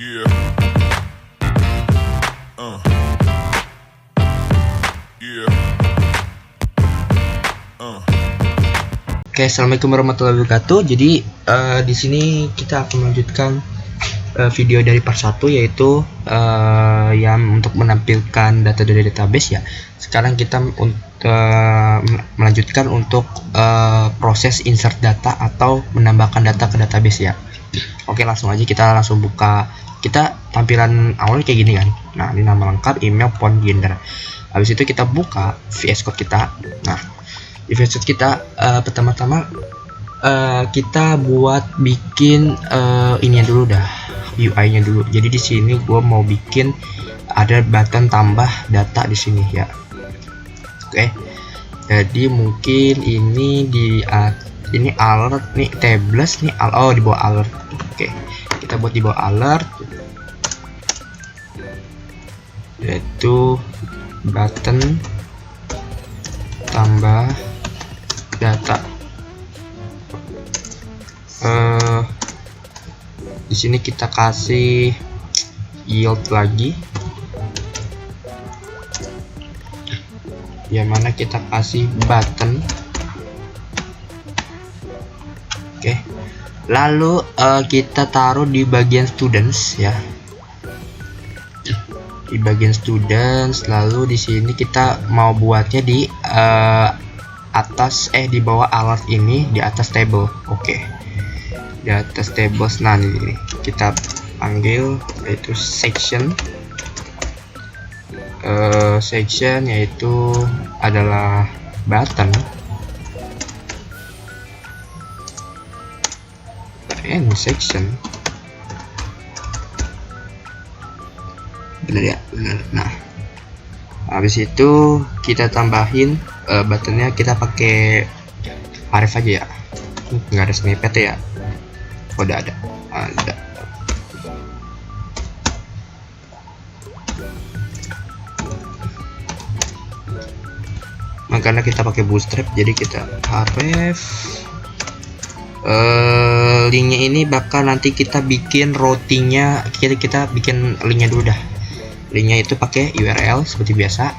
Yeah. Yeah. Oke, assalamualaikum warahmatullahi wabarakatuh. Jadi di sini kita akan melanjutkan video dari part 1, yaitu yang untuk menampilkan data dari database ya. Sekarang kita melanjutkan untuk proses insert data atau menambahkan data ke database ya. Oke, langsung aja kita langsung buka. Kita tampilan awal kayak gini kan. Nah, ini nama lengkap, email, phone, gender. Habis itu kita buka VS Code kita. Nah, di VS Code kita pertama-tama kita buat bikin ini dulu dah, UI-nya dulu. Jadi di sini gua mau bikin ada button tambah data di sini ya. Oke. Jadi mungkin ini ini alert nih, tables nih, di bawah alert. Oke. Kita buat di bawah alert, yaitu button tambah data. Di sini kita kasih yield lagi, yang mana kita kasih button. Oke. Lalu kita taruh di bagian students ya, di bagian students. Lalu di sini kita mau buatnya di di bawah alert ini, di atas table. Oke. Di atas tables. Nah, ini kita panggil yaitu section. Section yaitu adalah button. Ini section. Bener ya, bener. Nah, habis itu kita tambahin buttonnya, kita pakai arif aja ya, nggak ada snippet ya. Udah ada. Makanya kita pakai bootstrap, jadi kita arif. Linknya ini bakal nanti kita bikin routingnya, kita bikin linknya dulu dah. Linknya itu pakai URL seperti biasa.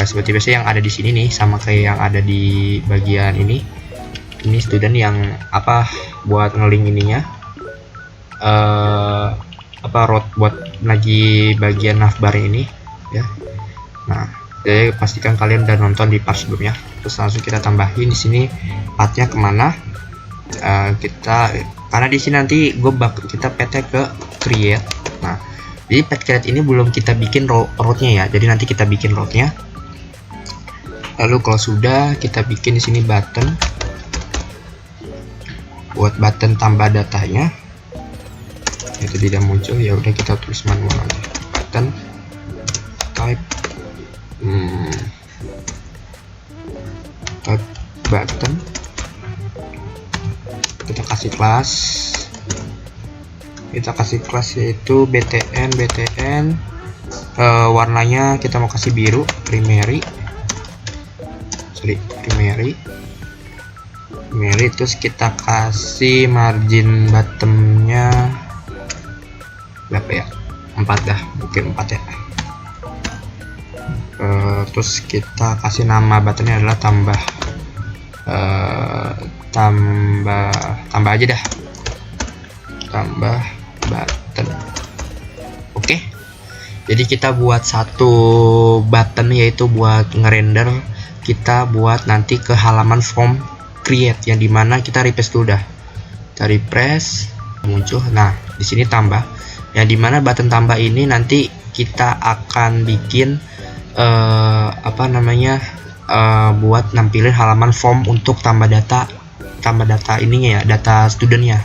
Seperti biasa yang ada di sini nih, sama kayak yang ada di bagian ini. Ini student yang buat ngelink ininya, route buat lagi bagian navbar ini ya. Nah, jadi pastikan kalian udah nonton di part sebelumnya. Terus langsung kita tambahin di sini pathnya kemana. Karena di sini nanti kita PT ke create. Nah, jadi path create ini belum kita bikin route-nya ya. Jadi nanti kita bikin route-nya. Lalu kalau sudah, kita bikin di sini button. Buat button tambah datanya. Itu tidak muncul, ya udah kita tulis manual aja. Button type type button. Kita kasih kelas yaitu btn. Warnanya kita mau kasih biru, primary. Terus kita kasih margin bottomnya berapa ya, 4 dah, mungkin 4 ya. Terus kita kasih nama buttonnya adalah tambah aja dah, tambah button. Oke. Jadi kita buat satu button, yaitu buat ngerender, kita buat nanti ke halaman form create, yang dimana kita refresh dulu dah. Kita refresh, muncul. Nah, di sini tambah, yang dimana button tambah ini nanti kita akan bikin buat nampilin halaman form untuk tambah data ininya ya, data studentnya.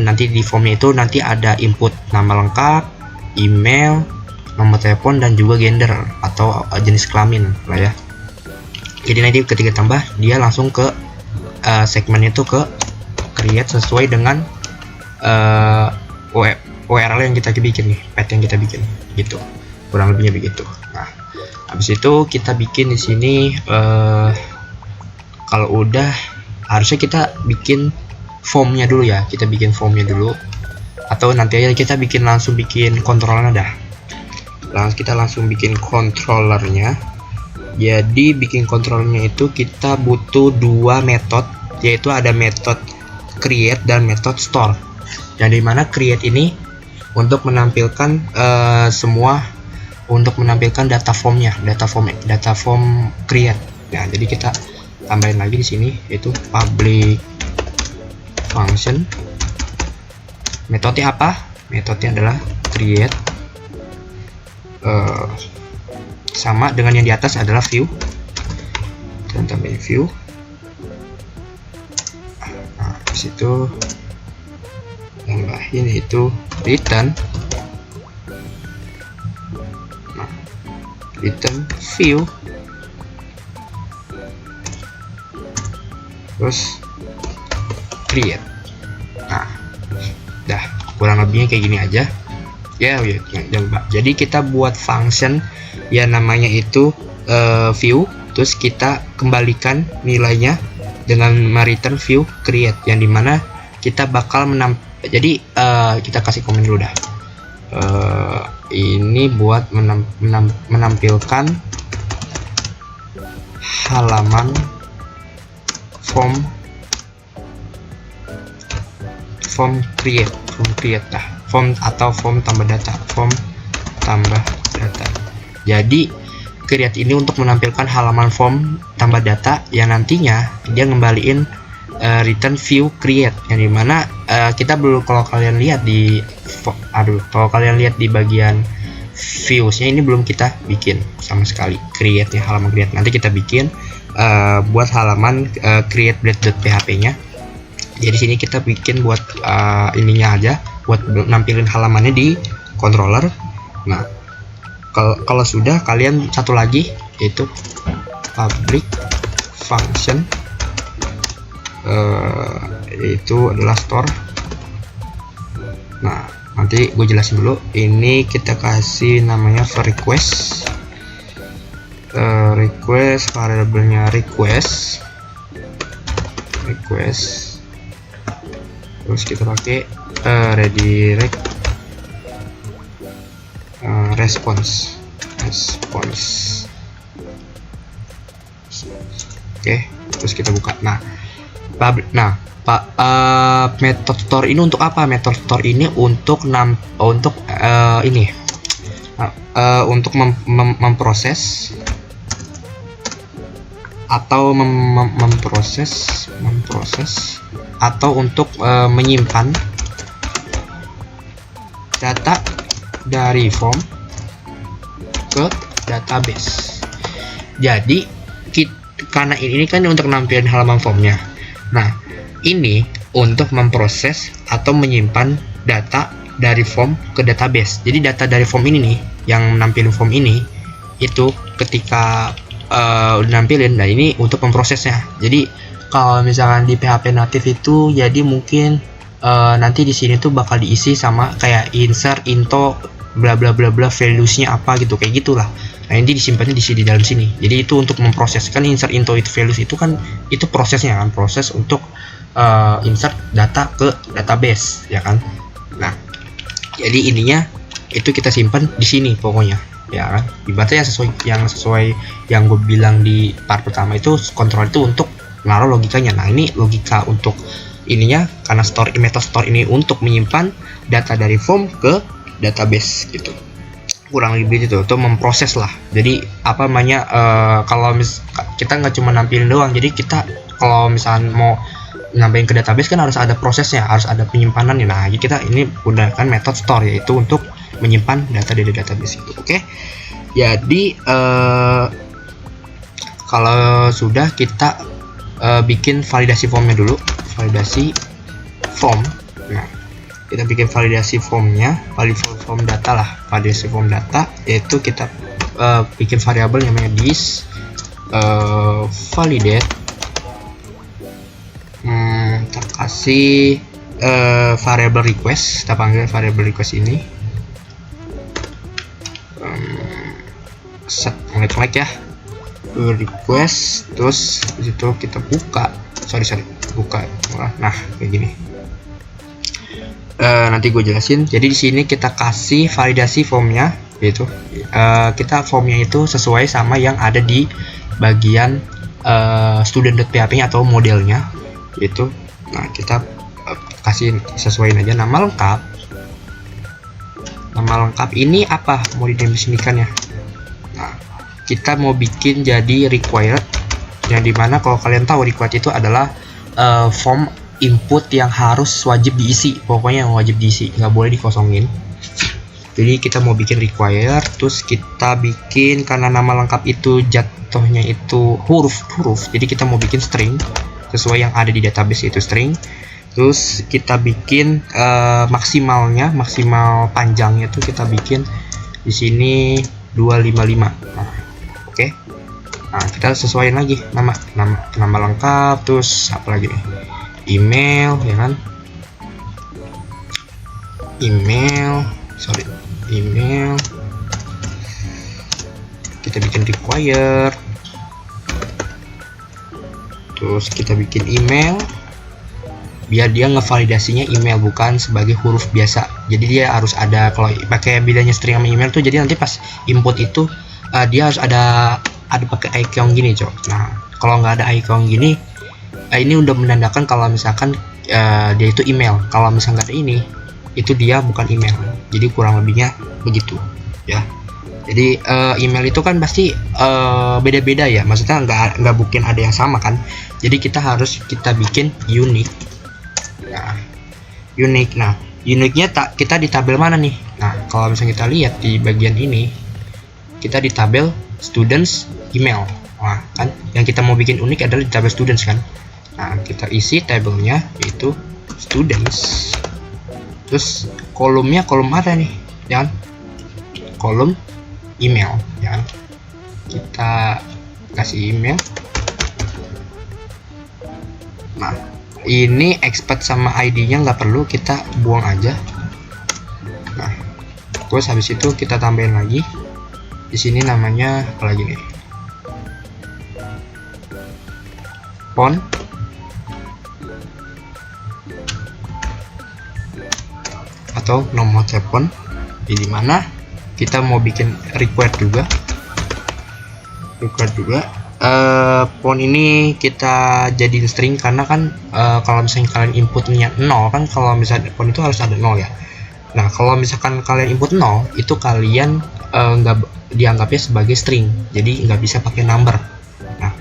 Nanti di formnya itu nanti ada input nama lengkap, email, nomor telepon, dan juga gender atau jenis kelamin lah ya. Jadi nanti ketika tambah, dia langsung ke segmen itu ke create sesuai dengan URL yang kita bikin nih, path yang kita bikin gitu, kurang lebihnya begitu. Nah, habis itu kita bikin di sini kalau udah, harusnya kita bikin formnya dulu ya. Kita bikin formnya dulu. atau nanti aja kita langsung bikin kontrolnya dah. Kita langsung bikin controllernya. Jadi bikin controllernya itu kita butuh dua metode, yaitu ada metode create dan metode store. Yang dimana create ini untuk menampilkan untuk menampilkan data formnya, data form create. Nah, jadi kita tambahin lagi di sini yaitu public function. Metodenya apa? Metodenya adalah create. Sama dengan yang di atas adalah view. Dan tambahin view. Nah, di situ tambahin itu return. Nah, return view. Terus create. Nah, dah kurang lebihnya kayak gini aja. Ya, jadi kita buat function yang namanya itu view, terus kita kembalikan nilainya dengan return view create, yang dimana kita bakal jadi kita kasih komen dulu dah. Ini buat menampilkan halaman form create dah. Form atau form tambah data. Jadi create ini untuk menampilkan halaman form tambah data yang nantinya dia ngembaliin return view create, yang dimana kita belum, kalau kalian lihat di bagian viewsnya ini belum kita bikin sama sekali create nya, halaman create. Nanti kita bikin buat halaman create blade.php nya. Jadi sini kita bikin buat ininya aja, buat nampilin halamannya di controller. Nah, kalau sudah, kalian satu lagi yaitu public function, itu adalah store. Nah, nanti gue jelasin dulu. Ini kita kasih namanya request. Variabelnya request. Terus kita pakai redirect response. Oke, terus kita buka. Method store ini untuk apa? Method store ini untuk memproses atau memproses atau untuk menyimpan data dari form ke database. Jadi karena ini kan untuk nampilin halaman formnya. Nah, ini untuk memproses atau menyimpan data dari form ke database. Jadi data dari form ini nih, yang nampilin form ini, itu ketika udah nampilin, nah ini untuk memprosesnya. Jadi kalau misalkan di PHP native itu, jadi mungkin nanti di sini tuh bakal diisi sama kayak insert, into, bla bla bla bla, values-nya apa gitu, kayak gitulah. Nah, ini disimpannya di dalam sini. Jadi itu untuk memproses, kan insert, into, itu values itu kan itu prosesnya kan, proses untuk insert data ke database, ya kan. Nah, jadi ininya itu kita simpan di sini pokoknya, ya kan. Ibaratnya yang sesuai yang gue bilang di part pertama itu, kontrol itu untuk naruh logikanya. Nah, ini logika untuk ininya, karena method store ini untuk menyimpan data dari form ke database gitu, kurang lebih itu untuk memproses lah. Jadi apa namanya, kalau kita nggak cuma nampilin doang, jadi kita kalau misalnya mau nambahin ke database kan harus ada prosesnya, harus ada penyimpanannya. Nah, jadi kita ini gunakan method store, yaitu untuk menyimpan data dari database itu. Oke. Jadi kalau sudah, kita bikin validasi formnya dulu. Validasi form. Nah, kita bikin validasi formnya, form data lah, validasi form data, yaitu kita bikin variabel namanya this validate. Kita kasih variable request, kita panggil variable request ini set like ya, request, terus disitu kita buka, buka. Nah, kayak gini. nanti gue jelasin. Jadi di sini kita kasih validasi formnya, yaitu kita formnya itu sesuai sama yang ada di bagian student.php-nya atau modelnya, yaitu nah kita kasih sesuaiin aja nama lengkap. Nama lengkap ini apa mau didefinisikan ya? Nah, kita mau bikin jadi required, yang dimana kalau kalian tahu required itu adalah form input yang harus wajib diisi, pokoknya yang wajib diisi, nggak boleh dikosongin. Jadi kita mau bikin required, terus kita bikin karena nama lengkap itu jatuhnya itu huruf, jadi kita mau bikin string sesuai yang ada di database, itu string. Terus kita bikin maksimal panjangnya tuh kita bikin di sini 255. Nah, oke. Nah, kita sesuaiin lagi nama lengkap, terus apa lagi nih? Email, ya kan? Email. Kita bikin required. Terus kita bikin email. Biar dia ngevalidasinya email, bukan sebagai huruf biasa. Jadi dia harus ada, kalau pakai bedanya string sama email tuh, jadi nanti pas input itu dia harus ada pakai icon gini, cok. Nah, kalau nggak ada icon gini, ini udah menandakan kalau misalkan dia itu email. Kalau misalkan nggak ada ini, itu dia bukan email. Jadi kurang lebihnya begitu, ya. Jadi email itu kan pasti beda-beda ya, maksudnya nggak mungkin ada yang sama kan. Jadi kita bikin unique. Nah, unique. Nah, unique-nya kita di tabel mana nih? Nah, kalau misalnya kita lihat di bagian ini, kita di tabel students email. Nah, kan yang kita mau bikin unik adalah di tabel students kan. Nah, kita isi tabelnya yaitu students. Terus kolomnya kolom apa nih? Ya kan? Kolom email, ya kan? Kita kasih email. Nah, ini expert sama ID-nya nggak perlu, kita buang aja. Nah, terus habis itu kita tambahin lagi di sini namanya apa lagi nih? Phone atau nomor telepon. Di mana kita mau bikin required juga. Phone ini kita jadiin string karena kan kalau misalnya kalian inputnya 0 kan, kalau misalnya phone itu harus ada 0 ya. Nah, kalau misalkan kalian input 0 itu kalian nggak dianggapnya sebagai string, jadi nggak bisa pakai number. Nah,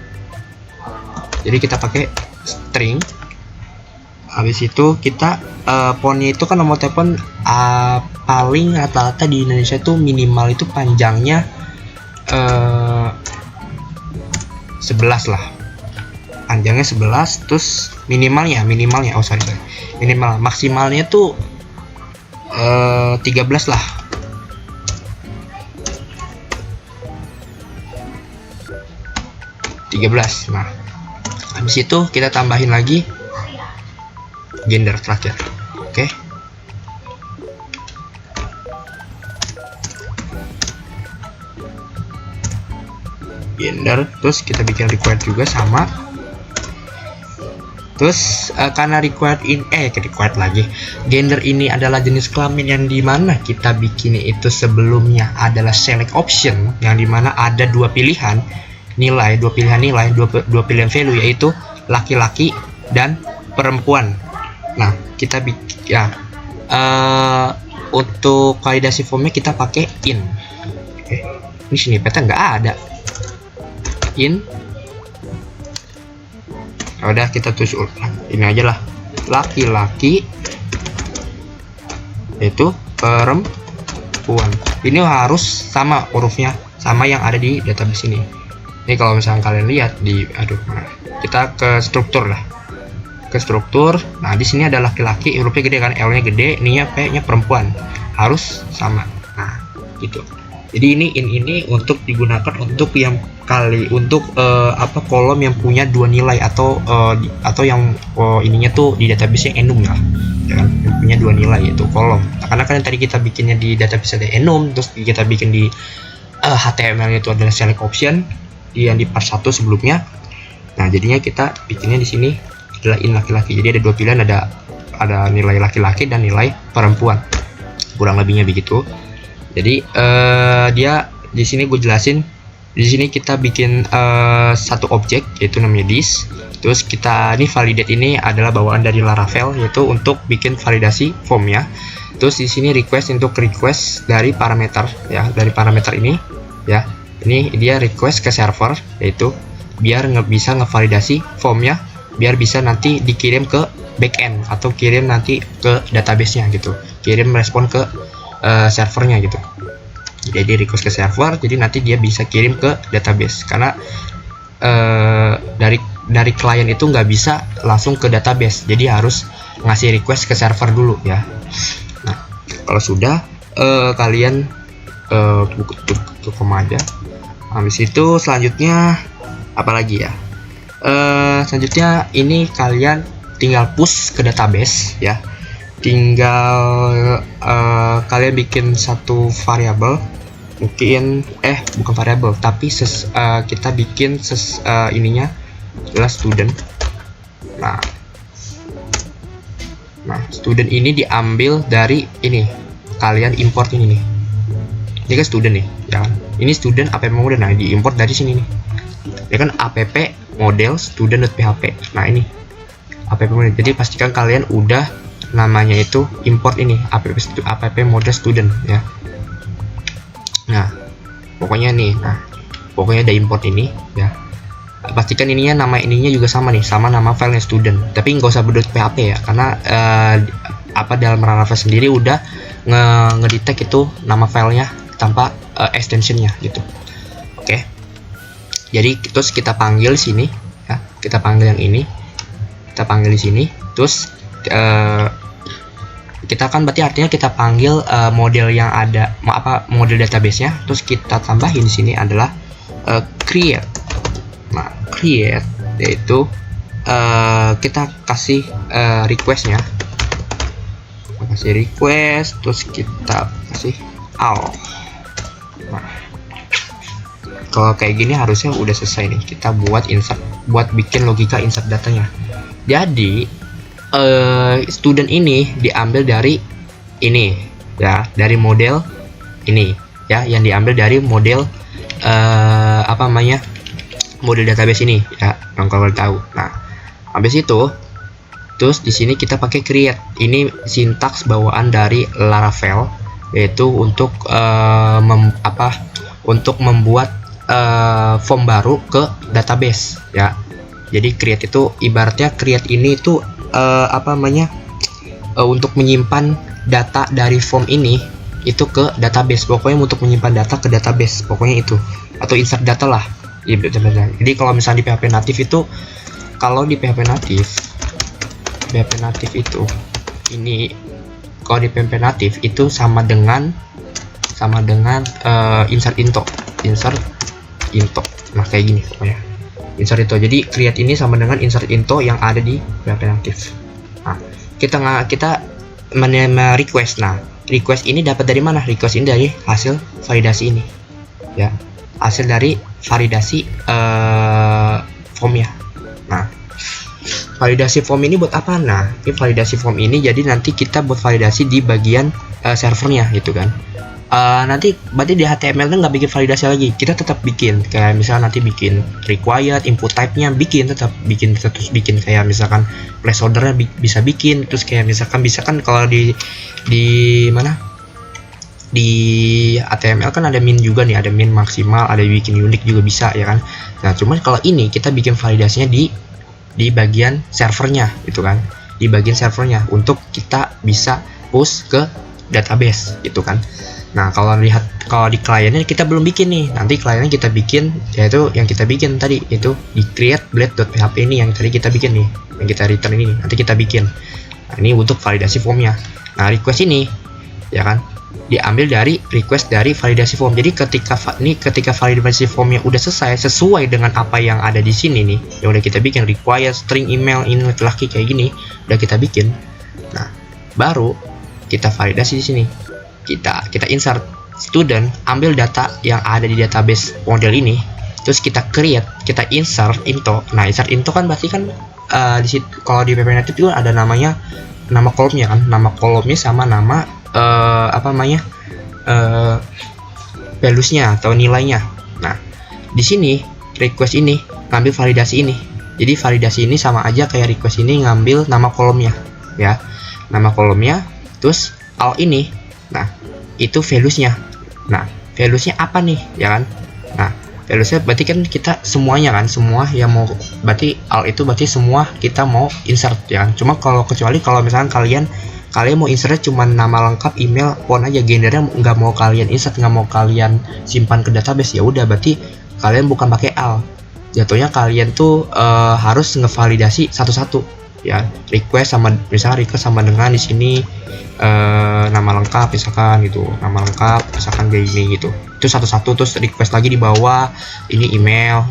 jadi kita pakai string. Habis itu kita phone-nya itu kan nomor telepon paling rata-rata di Indonesia tuh minimal itu panjangnya 11 lah, panjangnya 11. Terus minimalnya maksimalnya tuh 13 lah. Nah, habis itu kita tambahin lagi gender terakhir. Oke. Gender, terus kita bikin required juga sama. Terus karena required lagi, gender ini adalah jenis kelamin yang dimana kita bikin itu sebelumnya adalah select option, yang dimana ada dua pilihan nilai, dua pilihan value, yaitu laki-laki dan perempuan. Nah, kita bikin ya untuk validasi formnya kita pakai in. Oke. Ini snippetnya nggak ada. In. Udah, kita tulis ini aja lah, laki-laki itu perempuan. Ini harus sama hurufnya, sama yang ada di database ini. Ini kalau misalnya kalian lihat di kita ke struktur lah, ke struktur. Nah, di sini ada laki-laki, hurufnya gede kan, L-nya gede, ininya P-nya perempuan, harus sama. Nah, gitu. Jadi ini untuk digunakan untuk yang kolom yang punya dua nilai atau yang ininya tuh di database yang enum lah, ya kan, yang punya dua nilai yaitu kolom. Nah, karena kan tadi kita bikinnya di database ada enum, terus kita bikin di HTML itu adalah select option yang di part 1 sebelumnya. Nah, jadinya kita bikinnya di sini adalah in laki-laki. Jadi ada dua pilihan, ada ada nilai laki-laki dan nilai perempuan, kurang lebihnya begitu. Jadi dia di sini gue jelasin. Di sini kita bikin satu objek yaitu namanya this. Terus kita ini validate ini adalah bawaan dari Laravel, yaitu untuk bikin validasi formnya. Terus di sini request untuk request dari parameter ya, dari parameter ini ya. Ini dia request ke server, yaitu biar bisa ngevalidasi formnya, biar bisa nanti dikirim ke backend atau kirim nanti ke database-nya gitu. Kirim respon ke servernya gitu. Jadi request ke server, jadi nanti dia bisa kirim ke database, karena dari klien itu nggak bisa langsung ke database, jadi harus ngasih request ke server dulu ya. Nah, kalau sudah kalian tutup aja. Habis itu selanjutnya apa lagi ya? Selanjutnya ini kalian tinggal push ke database ya. Tinggal kalian bikin satu variabel, mungkin bukan variabel tapi kita bikin ininya adalah student. Nah student ini diambil dari ini, kalian import ini nih. Ini kan student nih ya kan? Ini student app model, nah diimport dari sini nih ya kan, app model student.php. Nah ini app model, jadi pastikan kalian udah namanya itu import ini app model student ya. Nah pokoknya nih, pokoknya ada import ini ya. Pastikan ininya, nama ininya juga sama nih, sama nama filenya student, tapi nggak usah .php ya, karena dalam Laravel sendiri udah ngedetect itu nama filenya tanpa extensionnya gitu. Oke. Jadi terus kita panggil sini ya, kita panggil yang ini, kita panggil di sini, terus kita kan berarti artinya kita panggil model yang ada, model database-nya, terus kita tambahin di sini adalah create. Nah, create yaitu kita kasih request-nya. Kasih request, terus kita kasih all. Nah, kalau kayak gini harusnya udah selesai nih. Kita buat insert, buat bikin logika insert datanya. Jadi student ini diambil dari ini ya, dari model ini ya, yang diambil dari model model database ini ya, yang kalau tahu. Nah, habis itu terus di sini kita pakai create. Ini sintaks bawaan dari Laravel, yaitu untuk untuk membuat form baru ke database ya. Jadi create itu ibaratnya, create ini itu untuk menyimpan data dari form ini itu ke database. Pokoknya untuk menyimpan data ke database, pokoknya itu, atau insert data lah. Jadi kalau misalnya di PHP native itu, kalau di PHP native itu ini, kalau di PHP native itu sama dengan insert into. Nah kayak gini pokoknya insert into. Jadi create ini sama dengan insert into yang ada di PHP native. Nah kita menerima request. Nah request ini dapat dari mana? Request ini dari hasil validasi ini ya, hasil dari validasi formnya. Nah validasi form ini buat apa? Nah ini validasi form ini jadi nanti kita buat validasi di bagian servernya gitu kan. Nanti berarti di HTML nya nggak bikin validasi lagi, kita tetap bikin kayak misalnya nanti bikin required input type-nya, tetap bikin kayak misalkan placeholder-nya bisa bikin, terus kayak misalkan kalau di mana di HTML kan ada min juga nih, ada min maksimal, ada bikin unique juga bisa ya kan. Nah cuman kalau ini kita bikin validasinya di bagian servernya gitu kan, di bagian servernya untuk kita bisa push ke database gitu kan. Nah kalau di kliennya kita belum bikin nih, nanti kliennya kita bikin, yaitu yang kita bikin tadi itu di create blade.php ini yang tadi kita bikin nih, yang kita return ini nanti kita bikin. Nah, ini untuk validasi formnya. Nah request ini ya kan diambil dari request dari validasi form. Jadi ketika validasi formnya udah selesai sesuai dengan apa yang ada di sini nih, yang udah kita bikin, require string email ini laki-laki kayak gini udah kita bikin. Nah baru kita validasi di sini, kita insert student, ambil data yang ada di database model ini, terus kita create, kita insert into. Nah insert into kan berarti kan di situ, kalau di PHP native itu ada namanya nama kolomnya kan, nama kolomnya sama nama values-nya atau nilainya. Nah, di sini request ini ngambil validasi ini. Jadi validasi ini sama aja kayak request ini ngambil nama kolomnya ya. Nama kolomnya terus al ini. Nah, itu values-nya. Nah, values-nya apa nih ya kan? Nah, values-nya berarti kan kita semuanya kan, semua yang mau, berarti al itu berarti semua kita mau insert ya kan. Cuma kecuali kalau misalkan kalian mau insert cuma nama lengkap, email, phone aja, gendernya nggak mau kalian insert, nggak mau kalian simpan ke database, ya udah berarti kalian bukan pakai al. Jatuhnya kalian tuh harus ngevalidasi satu-satu ya, request sama misalkan request sama dengan di sini nama lengkap misalkan gitu, nama lengkap misalkan kayak gini gitu, itu satu-satu, terus request lagi di bawah ini email,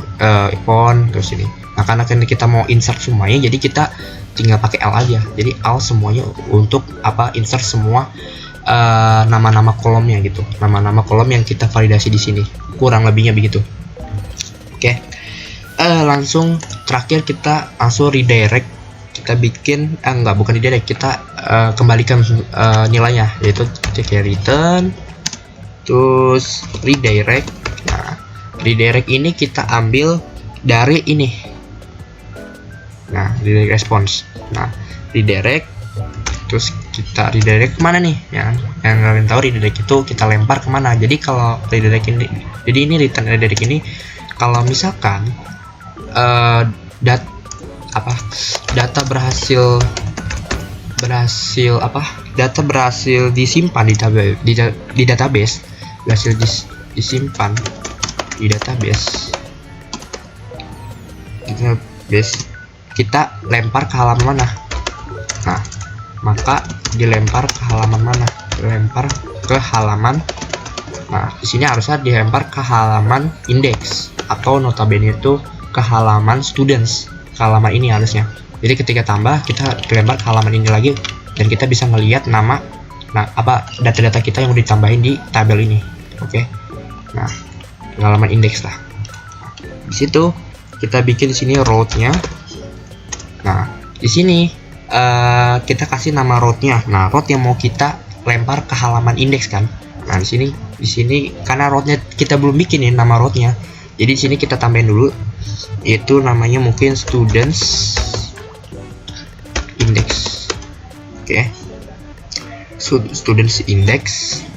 phone, terus ini. Nah, karena kita mau insert semuanya, jadi kita tinggal pakai L aja. Jadi L semuanya untuk insert semua nama-nama kolomnya gitu, nama-nama kolom yang kita validasi di sini, kurang lebihnya begitu. Oke. Langsung terakhir kita langsung redirect, kita bikin bukan redirect, kita kembalikan nilainya, yaitu kayak return terus redirect. Nah, redirect ini kita ambil dari ini. Nah, redirect response. Nah, redirect terus kita redirect kemana nih ya? Yang kalian tahu redirect itu kita lempar kemana. Jadi kalau redirect ini, jadi ini return redirect ini kalau misalkan data berhasil disimpan di database, berhasil disimpan di database, kita lempar ke halaman mana? Nah, maka dilempar ke halaman mana? Dilempar ke halaman. Nah, di sini harusnya dilempar ke halaman index, atau notabene itu ke halaman students, ke halaman ini harusnya. Jadi ketika tambah, kita dilempar ke halaman ini lagi, dan kita bisa ngelihat nama, data-data kita yang udah ditambahin di tabel ini. Oke. Nah, ke halaman index lah. Di situ kita bikin di sini row-nya. Nah, di sini kita kasih nama row-nya. Nah, row yang mau kita lempar ke halaman indeks kan. Nah, di sini karena row-nya kita belum bikin nih nama row-nya. Jadi di sini kita tambahin dulu, itu namanya mungkin students index. Oke. Students index.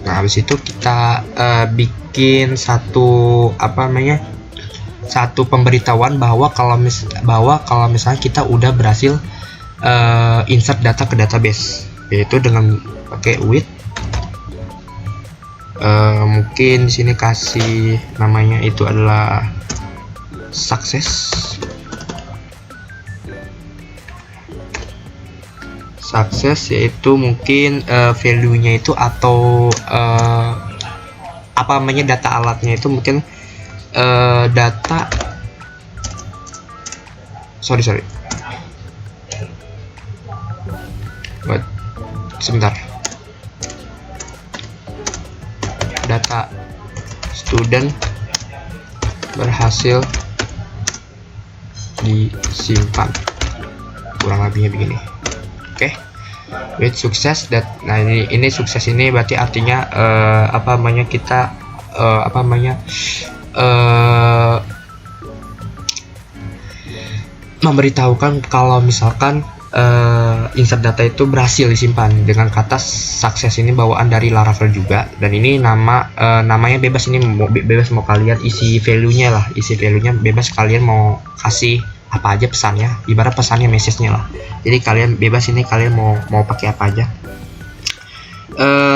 Nah, habis itu kita bikin satu pemberitahuan bahwa kalau misalnya kita udah berhasil insert data ke database, yaitu dengan pakai with mungkin di sini kasih namanya itu adalah success, yaitu mungkin value-nya itu atau data alatnya itu mungkin data sebentar, data student berhasil disimpan, kurang lebihnya begini. Oke. With success nah ini sukses ini berarti artinya kita memberitahukan kalau misalkan insert data itu berhasil disimpan dengan kata sukses ini bawaan dari Laravel juga, dan ini namanya bebas, ini bebas mau kalian isi value-nya lah, bebas kalian mau kasih apa aja pesannya, ibarat pesannya message-nya lah. Jadi kalian bebas ini kalian mau pakai apa aja.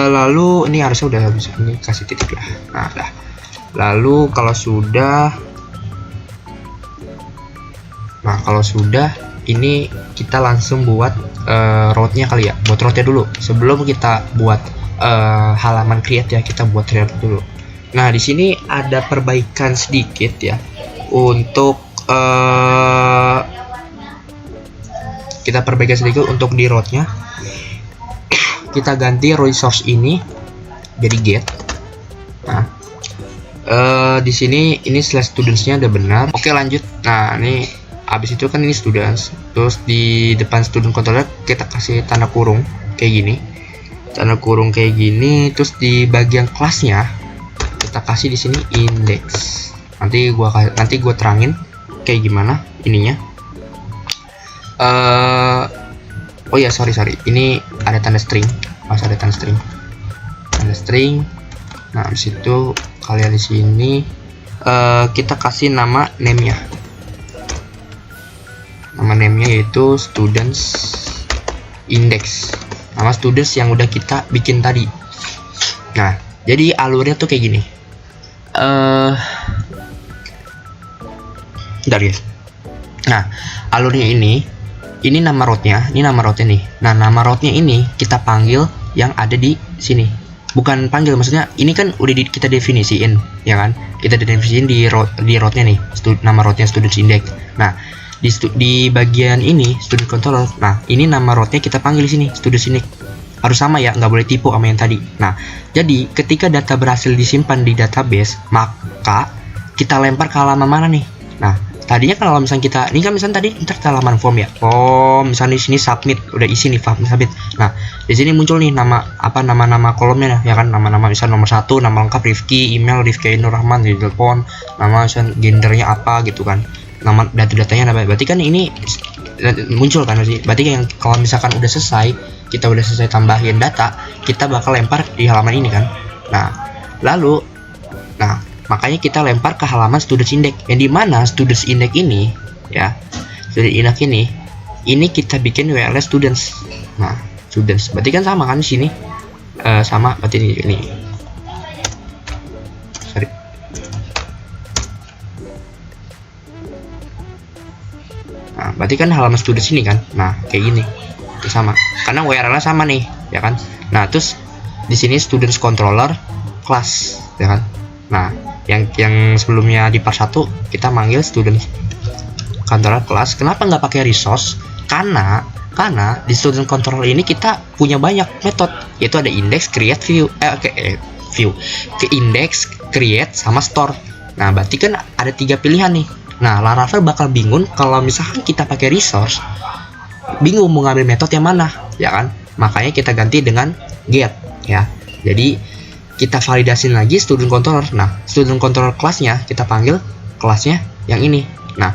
Lalu ini harusnya udah bisa, ini kasih titik lah. Nah, dah. Lalu kalau sudah ini kita langsung buat route-nya kali ya. Buat route-nya dulu sebelum kita buat halaman create ya, kita buat route dulu. Nah, di sini ada perbaikan sedikit ya. Untuk kita perbaikan sedikit untuk di route-nya. Kita ganti resource ini jadi get. Nah, di sini ini slash students-nya udah benar. Oke, lanjut. Nah, ini Habis itu kan ini students, terus di depan student controller kita kasih tanda kurung kayak gini, terus di bagian kelasnya kita kasih di sini index. Nanti gua terangin kayak gimana ininya. Oh ya, sorry, ini ada tanda string, tanda string. Nah, habis itu kalian di sini kita kasih nama name-nya. Nama name-nya yaitu students index. Nama students yang udah kita bikin tadi. Nah, jadi alurnya tuh kayak gini. Bentar guys. Nah, alurnya ini nama rootnya, nih. Nah, nama rootnya ini kita panggil yang ada di sini. Bukan panggil, maksudnya ini kan udah kita definisiin, ya kan? Kita definisiin di rootnya nih, nama rootnya students index. Nah, di bagian ini student controller. Nah, ini nama rootnya kita panggil di sini students index. Harus sama ya, nggak boleh tipu sama yang tadi. Nah, jadi ketika data berhasil disimpan di database, maka kita lempar ke halaman mana nih? Nah, tadinya kalau misalnya ini kan misalnya tadi ntar halaman form ya. Misalnya di sini submit, udah isi nih submit. Nah, di sini muncul nih nama kolomnya ya kan, nama misalnya nomor 1, nama lengkap Rifki, email Rifki Ainur Rahman, telepon, nama misalnya gendernya apa gitu kan. Nama data-datanya apa? Berarti kan ini muncul kan sih. Berarti yang kalau misalkan udah selesai, kita udah selesai tambahin data, kita bakal lempar di halaman ini kan. Nah, makanya kita lempar ke halaman students index, yang dimana students index ini ya, ini kita bikin URL students. Nah, students berarti kan sama kan di sini, sama berarti ini. Nah, berarti kan halaman students ini kan. Nah, kayak gini itu sama, karena URL-nya sama nih, ya kan. Nah, terus di sini students controller class, ya kan. Nah, yang sebelumnya di part 1 kita manggil student controller class. Kenapa nggak pakai resource? Karena di student controller ini kita punya banyak metode, yaitu ada index, create, view, index, create, sama store. Nah, berarti kan ada 3 pilihan nih. Nah, Laravel bakal bingung kalau misalkan kita pakai resource, bingung mau ngambil metode yang mana, ya kan? Makanya kita ganti dengan get, ya. Jadi kita validasi lagi student controller. Nah, student controller kelasnya kita panggil kelasnya yang ini. Nah,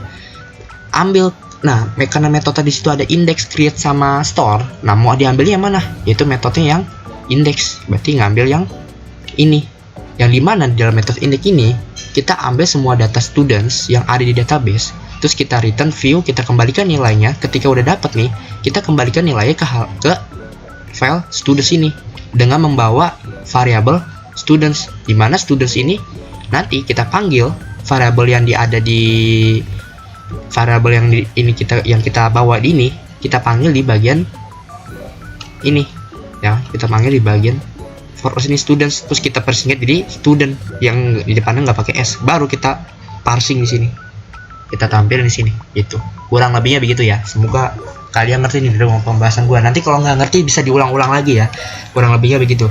karena metode di situ ada index, create, sama store. Nah, mau diambilnya yang mana? Yaitu metodenya yang index. Berarti ngambil yang ini. Yang dimana di dalam metode index ini kita ambil semua data students yang ada di database, terus kita return view, kita kembalikan nilainya. Ketika udah dapat nih, kita kembalikan nilainya ke file students ini dengan membawa variabel students, dimana students ini nanti kita panggil variabel yang ada di variabel yang kita bawa di ini, kita panggil di bagian ini ya, kita panggil di bagian for ini students, terus kita persingkat jadi student yang di depannya nggak pakai s, baru kita parsing di sini, kita tampilin di sini. Itu kurang lebihnya begitu ya. Semoga kalian ngerti nih dari pembahasan gua. Nanti kalau nggak ngerti bisa diulang-ulang lagi ya. Kurang lebihnya begitu.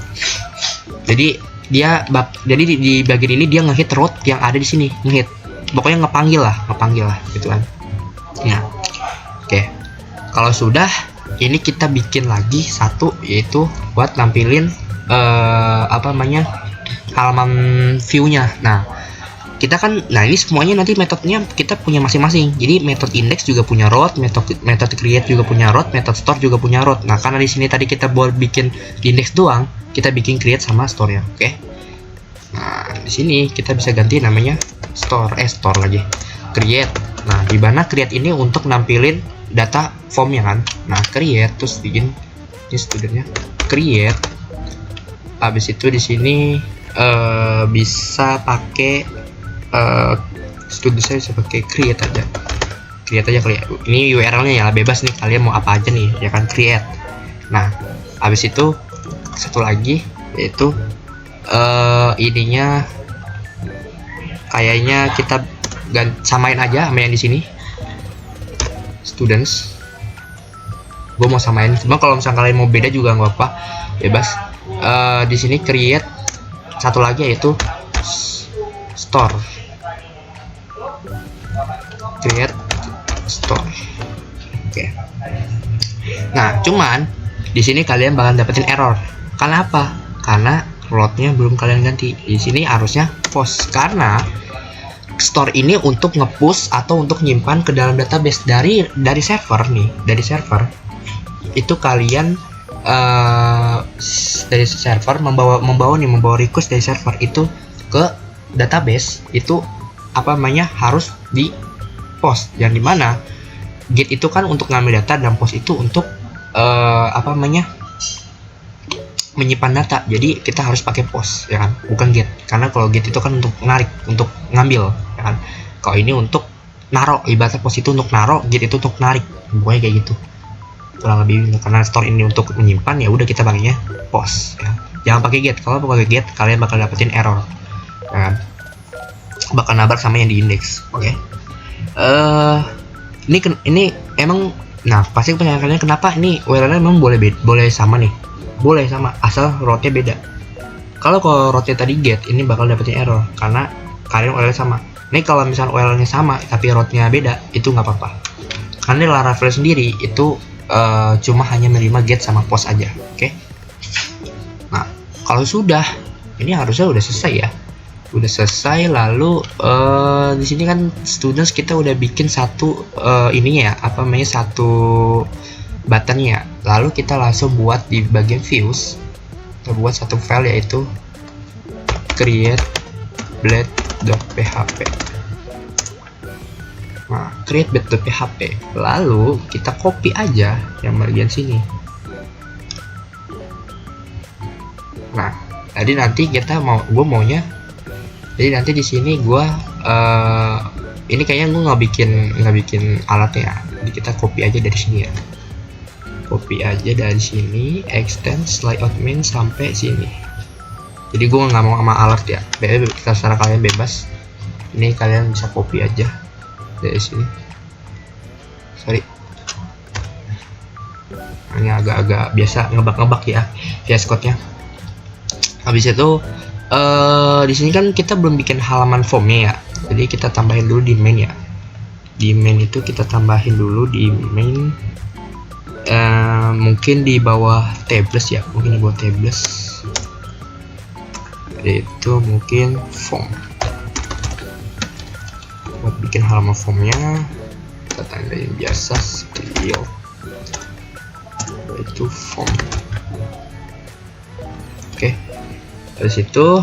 Jadi di bagian ini dia ngehit root yang ada di sini, ngehit. Pokoknya ngepanggil lah gitu kan. Ya. Oke. Kalau sudah, ini kita bikin lagi satu, yaitu buat nampilin halaman view-nya. Nah, ini semuanya nanti metodenya kita punya masing-masing. Jadi metode index juga punya root, metode create juga punya root, metode store juga punya root. Nah, karena di sini tadi kita buat bikin index doang, kita bikin create sama store-nya. Oke. Nah, di sini kita bisa ganti namanya store lagi. Create. Nah, di mana create ini untuk nampilin data form-nya kan. Nah, create terus bikin ini studentnya create. Habis itu di sini bisa pakai student saya bisa pakai create aja kali ya. Ini URL-nya ya bebas nih, kalian mau apa aja nih ya kan, create. Nah, habis itu satu lagi yaitu ininya kayaknya kita samain aja sama yang di sini students. Gue mau samain, cuma kalau misalnya kalian mau beda juga nggak apa, bebas. Di sini create satu lagi yaitu store, create store. Oke. Nah, cuman di sini kalian bakal dapetin error. Karena apa? Karena rootnya belum kalian ganti. Di sini harusnya post, karena store ini untuk ngepush atau untuk nyimpan ke dalam database dari server nih, dari server itu kalian dari server membawa request dari server itu ke database, itu apa namanya harus di post, yang dimana get itu kan untuk ngambil data dan post itu untuk apa namanya menyimpan data. Jadi kita harus pakai post, ya kan, bukan get. Karena kalau get itu kan untuk narik, untuk ngambil, ya kan. Kalau ini untuk naro, ibaratnya post itu untuk naro, get itu untuk narik, pokoknya kayak gitu kurang lebih. Karena store ini untuk menyimpan, ya udah kita pakainya post, ya. Jangan pakai get. Kalau pakai get kalian bakal dapetin error, ya kan? Bakal nabrak sama yang di index. Oke. Ini emang, nah pasti pertanyaannya kenapa ini URL-nya memang boleh sama nih, boleh sama asal rootnya beda. Kalau rootnya tadi get, ini bakal dapetin error karena kalian URL sama. Nih kalau misalnya URL-nya sama tapi rootnya beda, itu nggak apa-apa, karena Laravel sendiri itu cuma hanya menerima get sama post aja. Oke. Nah, kalau sudah, ini harusnya udah selesai ya. Udah selesai. Lalu di sini kan students kita udah bikin satu ininya ya, apa namanya, satu buttonnya. Lalu kita langsung buat di bagian views, kita buat satu file yaitu create blade.php. Nah, create blade.php, lalu kita copy aja yang bagian sini. Nah, jadi nanti kita jadi nanti di sini gua ini kayaknya gua nggak bikin alatnya. Jadi kita copy aja dari sini ya. Copy aja dari sini, extend layout main sampai sini. Jadi gua nggak mau sama alat ya. Kita secara kalian bebas. Ini kalian bisa copy aja dari sini. Sorry. Ini agak-agak biasa ngebak ya VS Code-nya. Habis itu di sini kan kita belum bikin halaman formnya ya. Jadi kita tambahin dulu di main ya. Di main itu kita tambahin dulu di main, mungkin di bawah tables ya, mungkin di bawah tables itu mungkin form. Buat bikin halaman formnya kita tandain biasa skill, itu form. Oke. Dari situ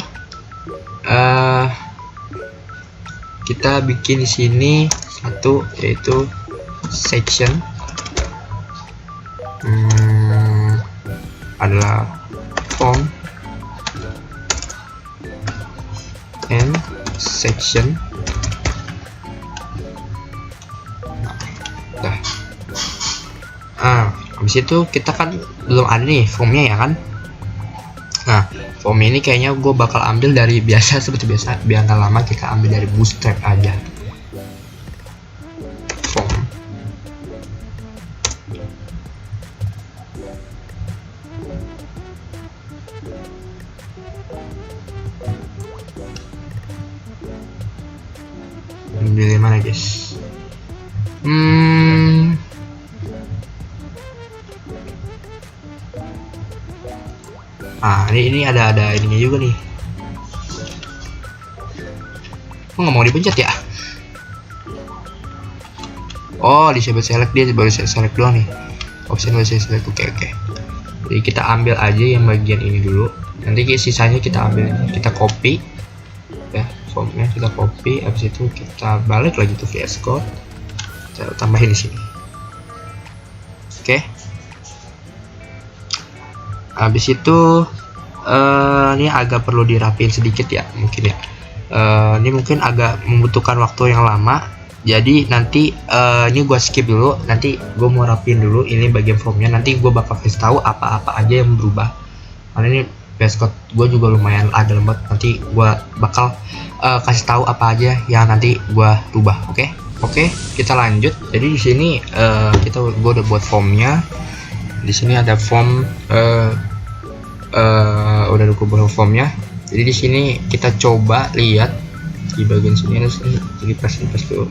kita bikin di sini satu, yaitu section adalah form and section. Nah, habis itu kita kan belum ada nih formnya ya kan. Nah, form ini kayaknya gue bakal ambil dari seperti biasa, biar nggak lama kita ambil dari Bootstrap aja. Form. Ambil mana guys? Ini ada ininya juga nih. Nggak mau dipencet ya? Oh, disable select, dia baru select doang nih. Option baru select. Oke. Jadi kita ambil aja yang bagian ini dulu. Nanti sisanya kita ambil, kita copy ya, formnya kita copy. Habis itu kita balik lagi ke VS Code, kita tambahin di sini. Oke. Habis itu ini agak perlu dirapiin sedikit ya, mungkin ya. Ini mungkin agak membutuhkan waktu yang lama. Jadi nanti ini gue skip dulu. Nanti gue mau rapiin dulu ini bagian formnya. Nanti gue bakal kasih tahu apa-apa aja yang berubah. Karena ini VS Code gue juga lumayan agak lemot. Nanti gue bakal kasih tahu apa aja yang nanti gue rubah. Oke, kita lanjut. Jadi di sini gue udah buat formnya. Di sini ada form. Udah buat formnya. Jadi di sini kita coba lihat di bagian sini, jadi press dulu.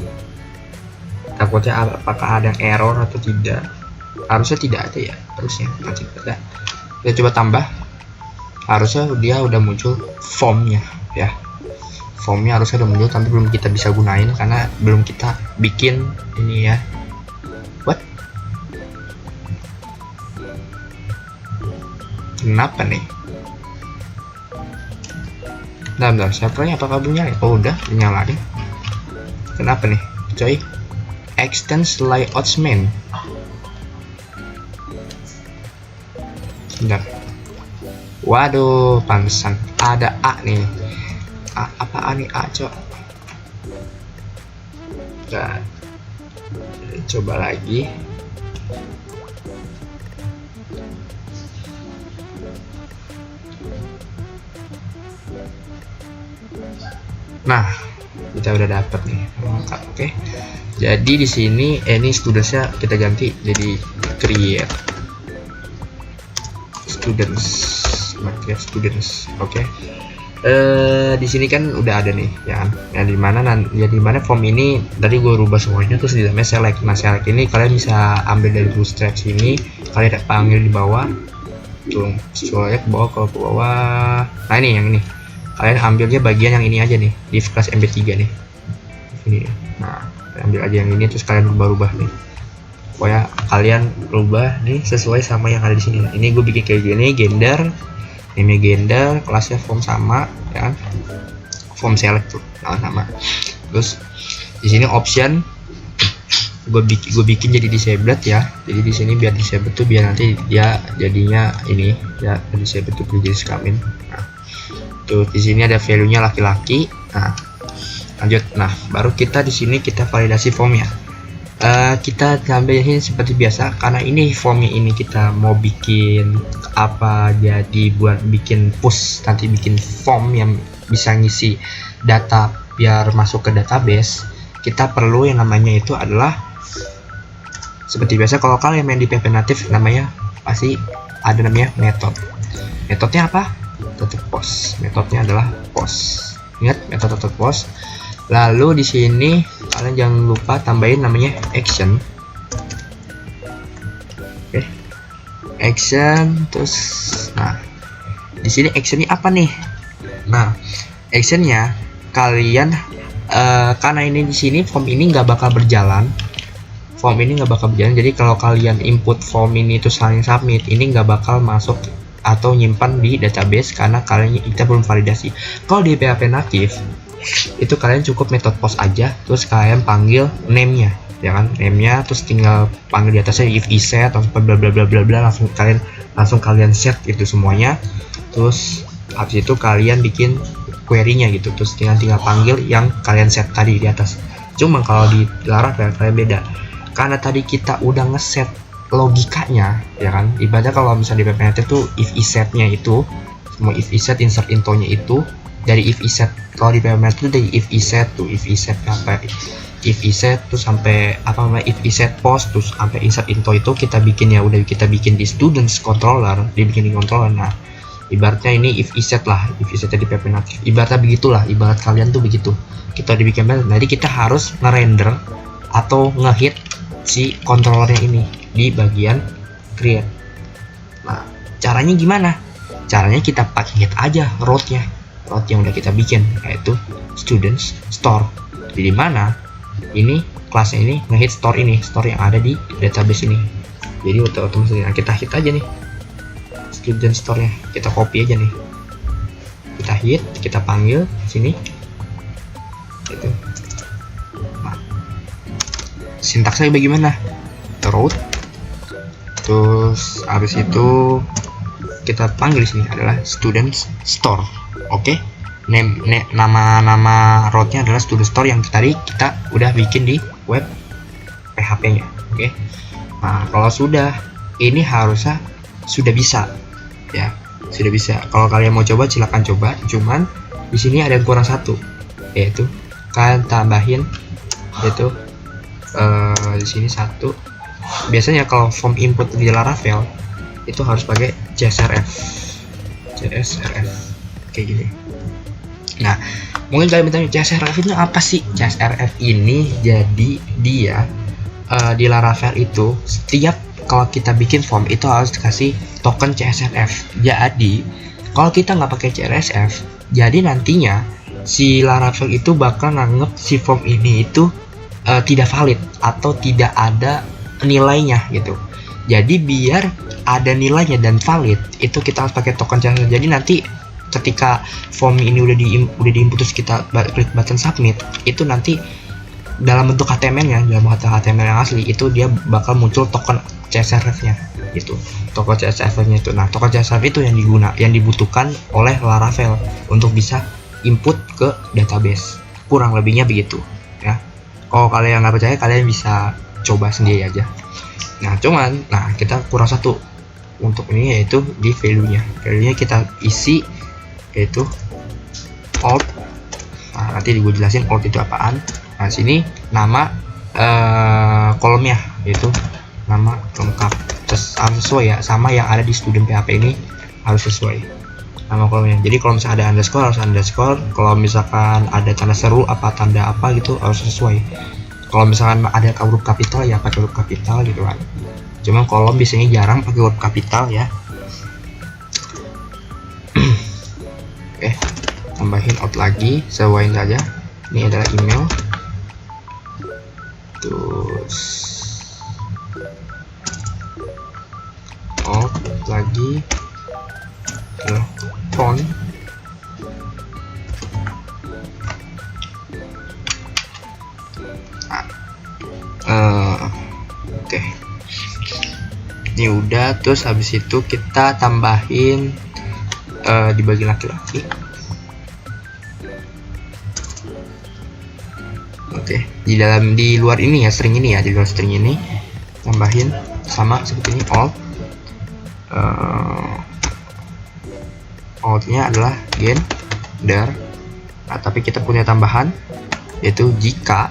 takutnya apakah ada error atau tidak. Harusnya tidak ada ya, harusnya nanti ada. Kita coba tambah, harusnya dia udah muncul formnya ya, formnya harusnya udah muncul tapi belum kita bisa gunain karena belum kita bikin ini ya. What? Kenapa nih? Bentar, servernya apakah belum nyala? Oh udah nyala nih. Kenapa nih coy? Extends layouts main. Bentar. Waduh, pantesan ada A nih. Apaan nih A, cok? Nah, coba lagi. Nah, kita udah dapat nih. Oke. Jadi di sini ini studentsnya kita ganti jadi create students. Oke. Di sini kan udah ada nih ya, yang dimana form ini tadi gue rubah semuanya terus di dalamnya select. Nah select ini kalian bisa ambil dari bootstrap sini, kalian panggil di bawah tuh, select ke bawah. Nah ini yang ini kalian ambilnya bagian yang ini aja nih, div class mb3 nih ini. Nah ambil aja yang ini terus kalian rubah nih, pokoknya kalian rubah nih sesuai sama yang ada di sini. Ini gue bikin kayak gini, gender, name gender, kelasnya form sama ya kan, form select tuh sama. Terus di sini option gue bikin jadi disabled ya, jadi di sini biar disabled tuh biar nanti dia jadinya ini ya, disabled tuh jadi scamin. Nah tuh di sini ada value nya laki-laki. Nah lanjut, nah baru kita di sini kita validasi formnya. Kita tambahin seperti biasa karena ini formnya ini kita mau bikin apa, jadi buat bikin push nanti bikin form yang bisa ngisi data biar masuk ke database. Kita perlu yang namanya itu adalah seperti biasa kalau kalian main di PHP native namanya pasti ada namanya metodenya apa, metode post. Metodenya adalah post, ingat metode post. Lalu di sini kalian jangan lupa tambahin namanya action. Oke. Action terus nah di sini actionnya apa nih? Nah actionnya kalian karena ini di sini form ini nggak bakal berjalan. Jadi kalau kalian input form ini terus saling submit, ini nggak bakal masuk atau nyimpan di database karena kita belum validasi. Kalau di PHP native itu kalian cukup metode post aja, terus kalian panggil name-nya ya kan, name-nya terus tinggal panggil di atasnya if iset atau bla bla bla bla bla, langsung kalian set itu semuanya. Terus habis itu kalian bikin query-nya gitu, terus tinggal panggil yang kalian set tadi di atas. Cuma kalau di Laravel kalian beda karena tadi kita udah ngeset logikanya ya kan. Ibaratnya kalau misalnya di PHP native tuh if iset-nya itu semua if iset insert into-nya itu dari if iset. Kalau di PHP itu dari if iset tuh, if iset sampai if iset tuh sampai apa namanya, if iset post terus sampai insert into itu kita bikin ya, udah kita bikin di students controller, dibikin di controller. Nah ibaratnya ini if iset lah, if iset di PHP native ibaratnya begitulah, ibarat kalian tuh begitu kita dibikin. Jadi kita harus ngerender atau ngehit si controllernya ini di bagian create. Nah caranya gimana? Caranya kita pakai hit aja route yang udah kita bikin, yaitu students store. Jadi mana ini kelasnya ini ngehit store yang ada di database ini. Jadi otomatis kita hit aja nih student store nya, kita copy aja nih, kita hit, kita panggil sini gitu. Nah, sintaksnya bagaimana? Route terus habis itu kita panggil di sini adalah students store. Oke. Nama route-nya adalah student store yang tadi kita udah bikin di web PHP-nya. Oke. Nah, kalau sudah ini harusnya sudah bisa ya. Sudah bisa. Kalau kalian mau coba silakan coba. Cuman di sini ada yang kurang satu, yaitu kalian tambahin yaitu di sini satu. Biasanya kalau form input di Laravel itu harus pakai CSRF kayak gini. Nah mungkin kalian bertanya CSRF itu apa sih? CSRF ini jadi dia di Laravel itu setiap kalau kita bikin form itu harus dikasih token CSRF. Jadi kalau kita nggak pakai CSRF, jadi nantinya si Laravel itu bakal nganggep si form ini itu tidak valid atau tidak ada nilainya gitu. Jadi biar ada nilainya dan valid itu kita harus pakai token CSRF. Jadi nanti ketika form ini udah diinput terus kita klik button submit, itu nanti dalam bentuk HTML-nya, dalam HTML yang asli itu dia bakal muncul token CSRF-nya gitu. Token CSRF-nya itu. Nah, token CSRF itu yang dibutuhkan oleh Laravel untuk bisa input ke database. Kurang lebihnya begitu ya. Kalau kalian nggak percaya, kalian bisa coba sendiri aja. Nah, kita kurang satu untuk ini, yaitu di value-nya. Value-nya kita isi yaitu alt. Nah, nanti gue jelasin alt itu apaan. Nah, sini nama kolomnya yaitu nama lengkap. Harus sesuai ya sama yang ada di student PHP ini, harus sesuai nama kolomnya. Jadi kalau misalnya ada underscore harus underscore, kalau misalkan ada tanda seru apa tanda apa gitu harus sesuai. Kalau misalkan ada huruf kapital ya pakai huruf kapital gitu kan. Cuma kolom biasanya jarang pakai huruf kapital ya. Oke, tambahin out lagi, sesuaiin saja. Ini adalah email. Terus out lagi font. Oke. Ini udah, terus habis itu kita tambahin di bagian laki-laki. Oke, di luar ini ya, string ini ya, di luar string ini tambahin sama seperti ini alt. Altnya adalah gender. Nah, tapi kita punya tambahan yaitu jika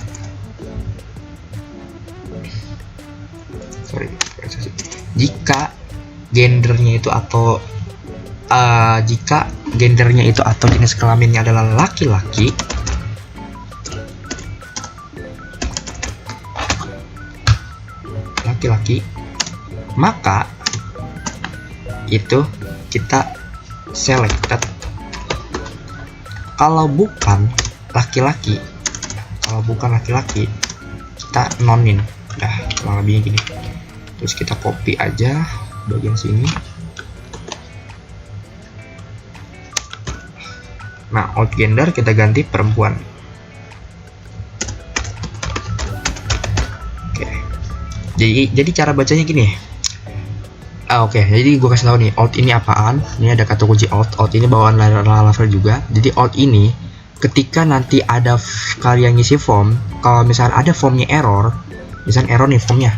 gendernya itu atau jika gendernya itu atau jenis kelaminnya adalah laki-laki, maka itu kita selected. Kalau bukan laki-laki kita nonin. Nah, kurang lebihnya gini. Terus kita copy aja bagian sini. Nah, out gender kita ganti perempuan. Oke. Jadi cara bacanya gini. Oke, jadi gue kasih tahu nih alt ini apaan. Ini ada kata kunci alt. Alt ini bawaan Laravel juga. Jadi alt ini ketika nanti ada kalian ngisi form, kalau misalnya ada formnya error, misalnya error nih formnya.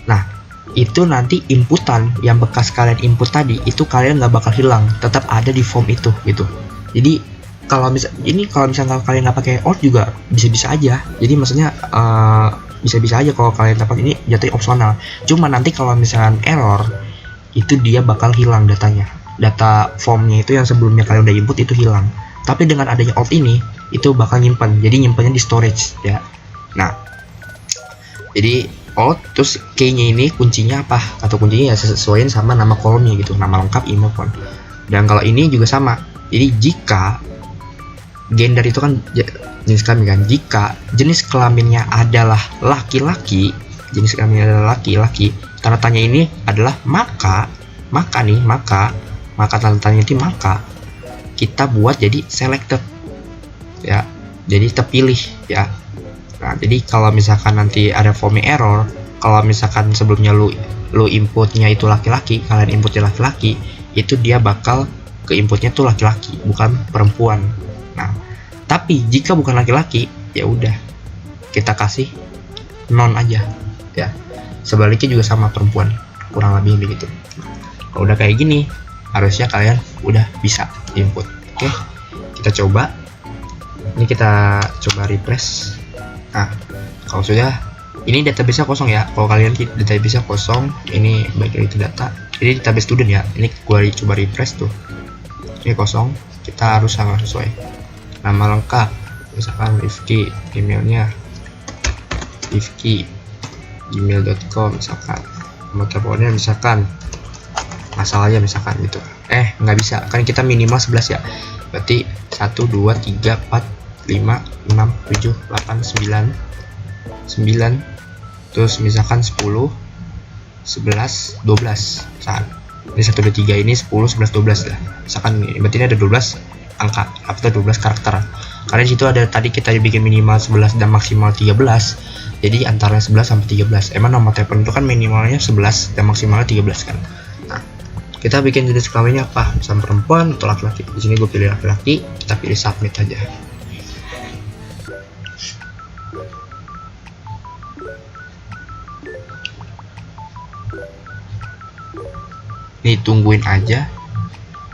Nah, itu nanti inputan yang bekas kalian input tadi itu kalian nggak bakal hilang, tetap ada di form itu gitu. Jadi kalau misalnya kalian nggak pakai alt juga bisa-bisa aja. Jadi maksudnya bisa-bisa aja kalau kalian dapat ini jatuh opsional. Cuma nanti kalau misalkan error itu dia bakal hilang datanya. Data formnya itu yang sebelumnya kalian udah input itu hilang. Tapi dengan adanya alt ini itu bakal nyimpan. Jadi nyimpannya di storage ya. Nah, jadi alt terus key-nya ini kuncinya apa? Atau kuncinya ya sesuaiin sama nama kolomnya gitu. Nama lengkap, email, phone. Dan kalau ini juga sama. Jadi jika gender itu kan jenis kelamin kan. Jika jenis kelaminnya adalah laki-laki, tanda tanya ini adalah maka tanda tanya itu maka kita buat jadi selected ya, jadi terpilih ya. Nah, jadi kalau misalkan nanti ada formnya error, kalau misalkan sebelumnya lu inputnya itu laki-laki, kalian inputnya laki-laki, itu dia bakal ke inputnya tuh laki-laki bukan perempuan. Nah, tapi jika bukan laki-laki ya udah kita kasih non aja ya. Sebaliknya juga sama perempuan, kurang lebih begitu. Kalau udah kayak gini harusnya kalian udah bisa input. Oke, kita coba. Ini kita coba refresh. Nah, kalau sudah, ini database-nya kosong ya. Kalau kalian database-nya kosong, ini baik itu data. Ini database student ya. Ini gua coba refresh tuh. Ini kosong. Kita harus sama sesuai. Nama lengkap, misalkan Rifki, emailnya Rifki gmail.com misalkan, nomor teleponnya misalkan, masalahnya misalkan gitu. Nggak bisa kan, kita minimal 11 ya, berarti 1 2 3 4 5 6 7 8 9 terus misalkan 10 11 12 misalkan ini 1 2 3 ini 10 11 12 lah misalkan, ini berarti ini ada 12 angka atau 12 karakter, karena di situ ada tadi kita bikin minimal 11 dan maksimal 13, jadi antara 11 sampai 13. Emang nomor telepon itu kan minimalnya 11 dan maksimalnya 13 kan. Nah, kita bikin jenis kelaminnya apa, misalnya perempuan atau laki-laki. Di sini gue pilih laki-laki, kita pilih submit aja. Nih tungguin aja,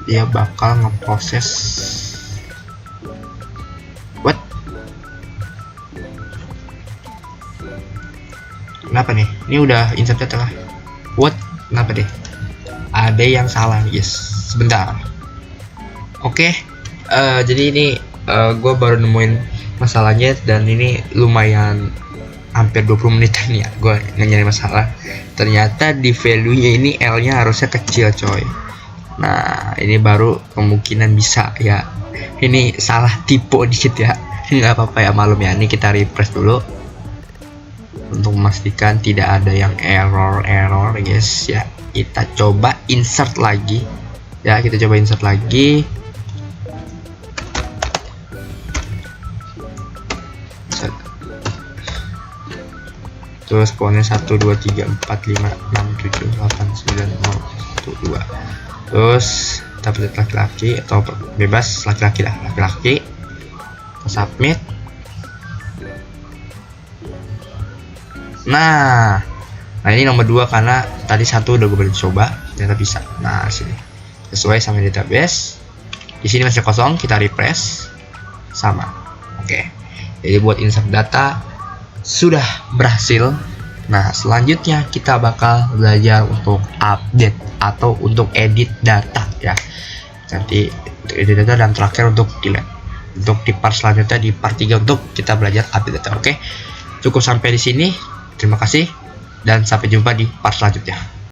dia bakal ngeproses. What? Kenapa nih? Ini udah insert data lah. What? Kenapa deh? Ada yang salah, yes. Sebentar. Oke. Jadi ini gue baru nemuin masalahnya, dan ini lumayan hampir 20 menitan ya gue nyari masalah. Ternyata di value nya ini L nya harusnya kecil coy. Nah ini baru kemungkinan bisa ya, ini salah tipe dikit ya, nggak apa-apa ya, malum ya. Ini kita refresh dulu untuk memastikan tidak ada yang error guys ya. Kita coba insert lagi ya, kita coba insert lagi. Terus poinnya 1 2 3 4 5 6 7 8 9 0 1 2. Terus kita pilih laki-laki atau bebas laki-laki lah, laki-laki. Kita submit. Nah ini nomor 2 karena tadi 1 udah gue boleh coba, ternyata bisa. Nah sini sesuai sama database. Di sini masih kosong, kita refresh sama. Oke. Jadi buat insert data sudah berhasil. Nah selanjutnya kita bakal belajar untuk update atau untuk edit data ya. Nanti untuk edit data, dan terakhir untuk delete. Untuk di part selanjutnya, di part 3 untuk kita belajar update data. Oke, cukup sampai di sini. Terima kasih dan sampai jumpa di part selanjutnya.